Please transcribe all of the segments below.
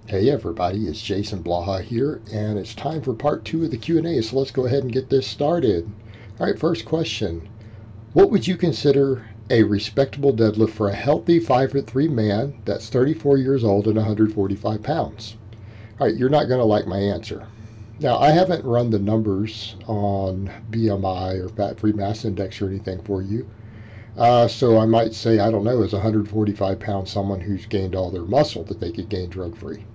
Hey everybody, it's Jason Blaha here, and it's time for part 2 of the Q&A, so let's go ahead and get this started. Alright, first question. What would you consider a respectable deadlift for a healthy 5'3" man that's 34 years old and 145 pounds? Alright, you're not going to like my answer. Now, I haven't run the numbers on BMI or fat-free mass index or anything for you. So I might say, I don't know, is 145 pounds someone who's gained all their muscle that they could gain drug-free,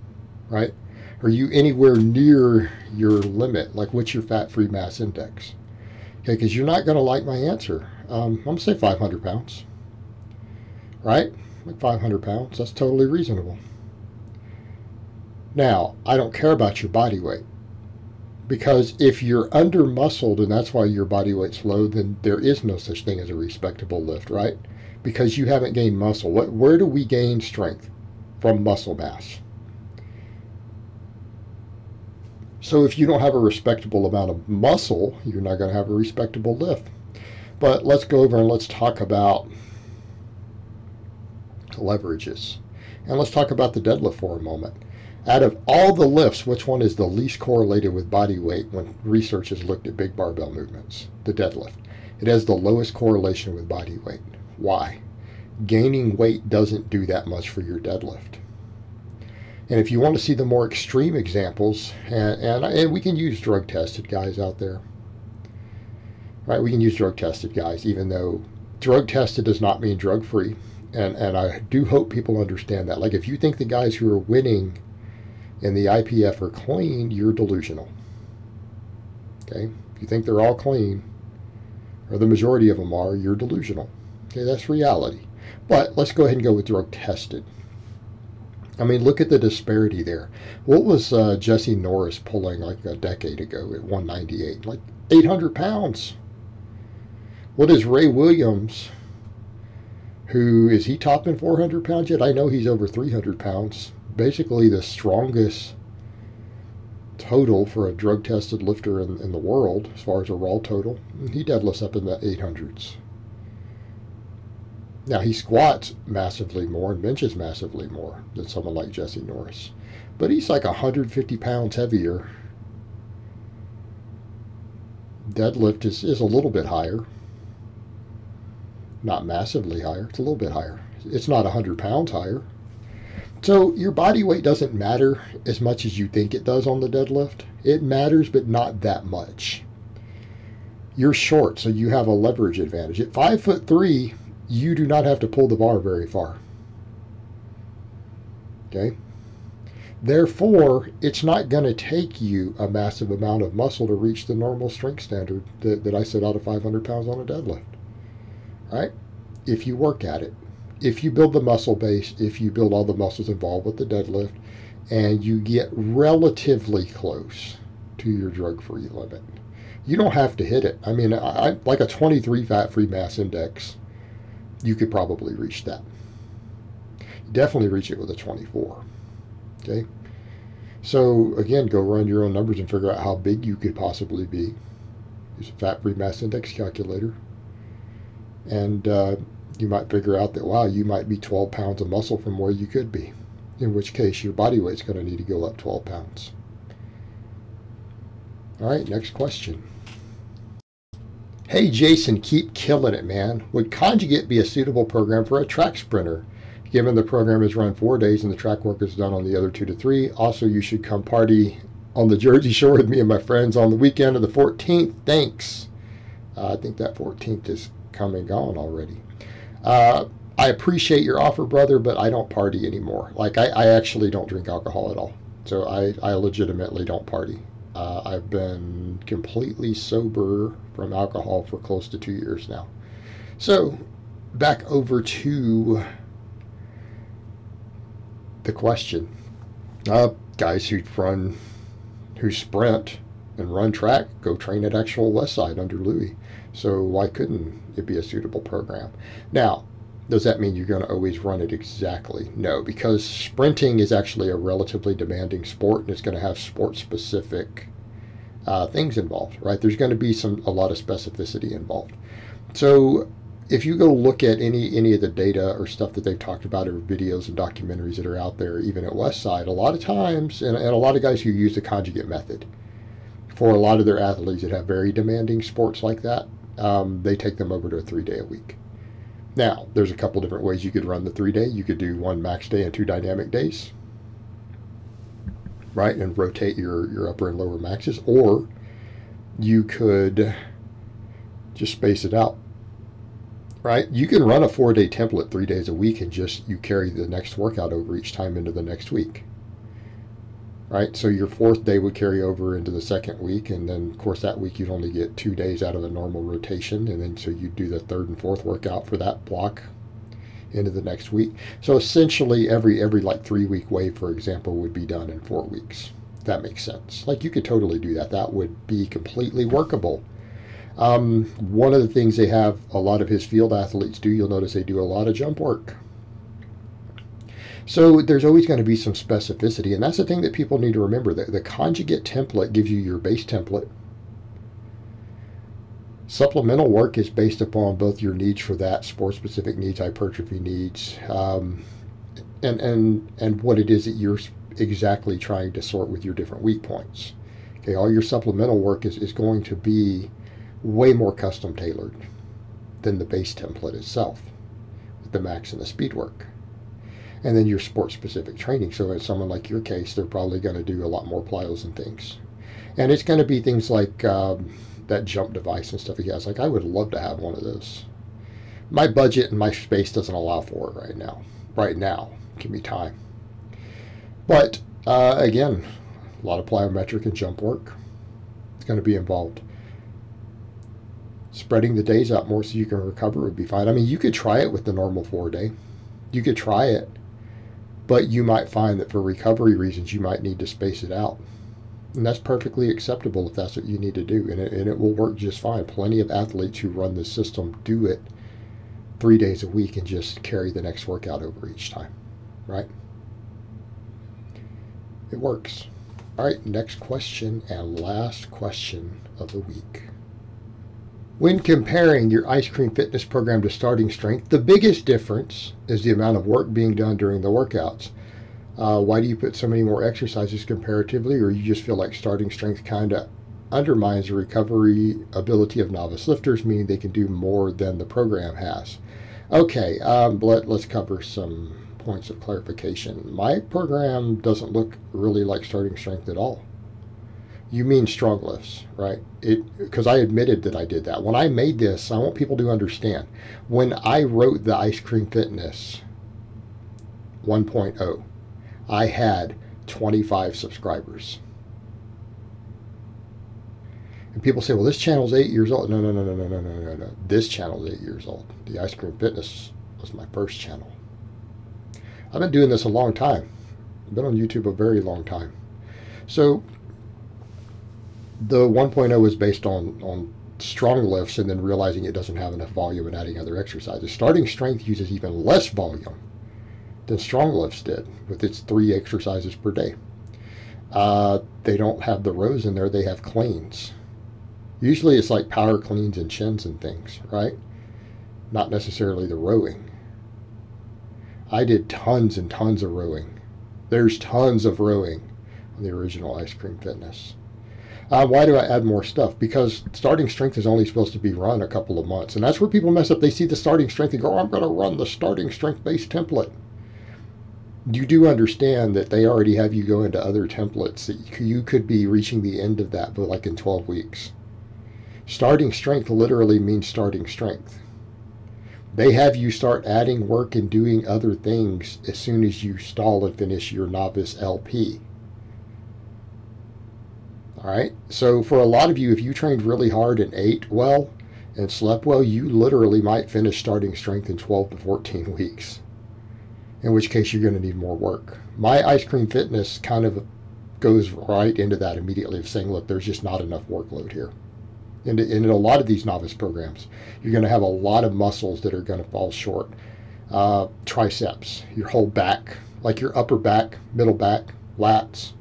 right? Are you anywhere near your limit? Like, what's your fat-free mass index? Okay, because you're not going to like my answer. I'm going to say 500 pounds, right? Like 500 pounds, that's totally reasonable. Now, I don't care about your body weight. Because if you're under-muscled and that's why your body weight's low, then there is no such thing as a respectable lift, right? Because you haven't gained muscle. Where do we gain strength? From muscle mass. So if you don't have a respectable amount of muscle, you're not going to have a respectable lift. But let's go over and let's talk about leverages. And let's talk about the deadlift for a moment. Out of all the lifts, which one is the least correlated with body weight when research has looked at big barbell movements? The deadlift. It has the lowest correlation with body weight. Why? Gaining weight doesn't do that much for your deadlift. And if you want to see the more extreme examples, and we can use drug-tested guys out there. Right? We can use drug-tested guys, even though drug-tested does not mean drug-free. And I do hope people understand that. Like, if you think the guys who are winning in the IPF are clean, you're delusional. Okay? If you think they're all clean, or the majority of them are, you're delusional. Okay, that's reality. But let's go ahead and go with drug tested. I mean, look at the disparity there. What was Jesse Norris pulling like a decade ago at 198? Like 800 pounds. What is Ray Williams, who, is he topping 400 pounds yet? I know he's over 300 pounds. Basically the strongest total for a drug-tested lifter in the world as far as a raw total. He deadlifts up in the 800s. Now, he squats massively more and benches massively more than someone like Jesse Norris. But he's like 150 pounds heavier. Deadlift is a little bit higher. Not massively higher. It's a little bit higher. It's not 100 pounds higher. So your body weight doesn't matter as much as you think it does on the deadlift. It matters, but not that much. You're short, so you have a leverage advantage. At 5'3", you do not have to pull the bar very far. Okay? Therefore, it's not going to take you a massive amount of muscle to reach the normal strength standard that I set out of 500 pounds on a deadlift. Right? If you work at it. If you build the muscle base, if you build all the muscles involved with the deadlift, and you get relatively close to your drug-free limit. You don't have to hit it. I mean, like a 23 fat-free mass index, you could probably reach that. Definitely reach it with a 24. Okay? So, again, go run your own numbers and figure out how big you could possibly be. Use a fat-free mass index calculator. And you might figure out that, wow, you might be 12 pounds of muscle from where you could be, in which case your body weight's going to need to go up 12 pounds. All right, next question. Hey, Jason, keep killing it, man. Would conjugate be a suitable program for a track sprinter, given the program is run 4 days and the track work is done on the other 2 to 3? Also, you should come party on the Jersey Shore with me and my friends on the weekend of the 14th. Thanks. I think that 14th is come and gone already. I appreciate your offer, brother, but I don't party anymore. Like, I actually don't drink alcohol at all. So I legitimately don't party. I've been completely sober from alcohol for close to 2 years now. So back over to the question. Guys who sprint and run track go train at actual Westside under Louis. So why couldn't it be a suitable program? Now, does that mean you're going to always run it exactly? No, because sprinting is actually a relatively demanding sport, and it's going to have sport-specific things involved, right? There's going to be a lot of specificity involved. So if you go look at any of the data or stuff that they've talked about, or videos and documentaries that are out there, even at Westside, a lot of times, and a lot of guys who use the conjugate method for a lot of their athletes that have very demanding sports like that, they take them over to a 3-day a week. Now, there's a couple different ways you could run the 3-day. You could do 1 max day and 2 dynamic days, right, and rotate your upper and lower maxes, or you could just space it out. Right? You can run a 4-day template 3 days a week and just you carry the next workout over each time into the next week. Right? So your 4th day would carry over into the 2nd week, and then of course that week you'd only get 2 days out of a normal rotation, and then so you'd do the 3rd and 4th workout for that block into the next week. So essentially every like 3-week wave, for example, would be done in 4 weeks. That makes sense. Like, you could totally do that. That would be completely workable. One of the things they have a lot of his field athletes do, you'll notice they do a lot of jump work. So there's always going to be some specificity, and that's the thing that people need to remember. The conjugate template gives you your base template. Supplemental work is based upon both your needs for that, sport-specific needs, hypertrophy needs, and what it is that you're exactly trying to sort with your different weak points. Okay, all your supplemental work is going to be way more custom tailored than the base template itself, with the max and the speed work. And then your sport specific training. So in someone like your case, they're probably going to do a lot more plyos and things. And it's going to be things like that jump device and stuff he has. Like, I would love to have one of those. My budget and my space doesn't allow for it right now. Right now, give me time. But again, a lot of plyometric and jump work. It's going to be involved. Spreading the days out more so you can recover would be fine. I mean, you could try it with the normal 4-day. You could try it, but you might find that for recovery reasons, you might need to space it out. And that's perfectly acceptable if that's what you need to do. And it will work just fine. Plenty of athletes who run this system do it 3 days a week and just carry the next workout over each time, right? It works. All right, next question and last question of the week. When comparing your ice cream fitness program to starting strength, the biggest difference is the amount of work being done during the workouts. Why do you put so many more exercises comparatively, or you just feel like starting strength kind of undermines the recovery ability of novice lifters, meaning they can do more than the program has? Okay, let's cover some points of clarification. My program doesn't look really like starting strength at all. You mean strong lifts, right? Because I admitted that I did that. When I made this, I want people to understand. When I wrote the Ice Cream Fitness 1.0, I had 25 subscribers. And people say, well, this channel's 8 years old. No. This channel's 8 years old. The Ice Cream Fitness was my first channel. I've been doing this a long time. I've been on YouTube a very long time. So the 1.0 was based on strong lifts and then realizing it doesn't have enough volume and adding other exercises. Starting strength uses even less volume than strong lifts did with its 3 exercises per day. They don't have the rows in there, they have cleans. Usually it's like power cleans and chins and things, right? Not necessarily the rowing. I did tons and tons of rowing. There's tons of rowing on the original Ice Cream Fitness. Why do I add more stuff? Because starting strength is only supposed to be run a couple of months. And that's where people mess up. They see the starting strength and go, oh, I'm going to run the starting strength based template. You do understand that they already have you go into other templates that you could be reaching the end of that, but like in 12 weeks. Starting strength literally means starting strength. They have you start adding work and doing other things as soon as you stall and finish your novice LP. All right, so for a lot of you, if you trained really hard and ate well and slept well, you literally might finish starting strength in 12 to 14 weeks, in which case you're going to need more work. My Ice Cream Fitness kind of goes right into that immediately of saying, look, there's just not enough workload here. And in a lot of these novice programs, you're going to have a lot of muscles that are going to fall short. Triceps, your whole back, like your upper back, middle back, lats,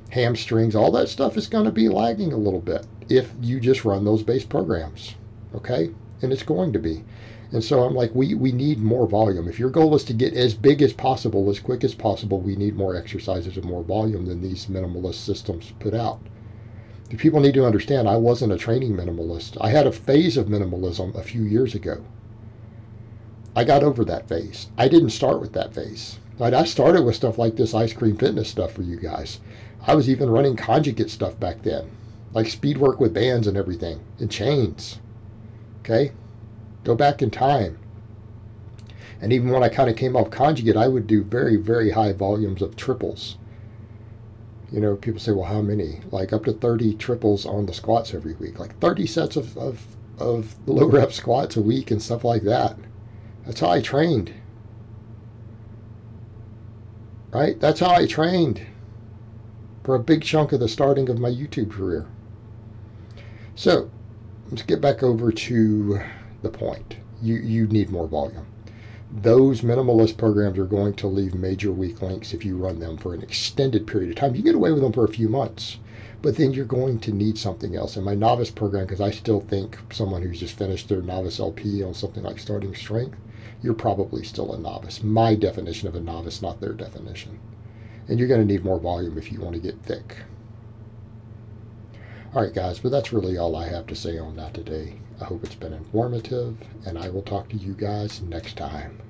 hamstrings, all that stuff is going to be lagging a little bit if you just run those base programs, okay? and it's going to be. And so I'm like, we need more volume. If your goal is to get as big as possible, as quick as possible, we need more exercises and more volume than these minimalist systems put out. The people need to understand I wasn't a training minimalist. I had a phase of minimalism a few years ago. I got over that phase. I didn't start with that phase. Right? I started with stuff like this ice cream fitness stuff for you guys. I was even running conjugate stuff back then, like speed work with bands and everything, and chains. Okay? Go back in time. And even when I kind of came off conjugate, I would do very, very high volumes of triples. You know, people say, well, how many? Like up to 30 triples on the squats every week. Like 30 sets of low rep squats a week and stuff like that. That's how I trained. Right? That's how I trained for a big chunk of the starting of my YouTube career. So, let's get back over to the point. You need more volume. Those minimalist programs are going to leave major weak links if you run them for an extended period of time. You get away with them for a few months, but then you're going to need something else. In my novice program, because I still think someone who's just finished their novice LP on something like starting strength, you're probably still a novice. My definition of a novice, not their definition. And you're going to need more volume if you want to get thick. All right, guys, but that's really all I have to say on that today. I hope it's been informative, and I will talk to you guys next time.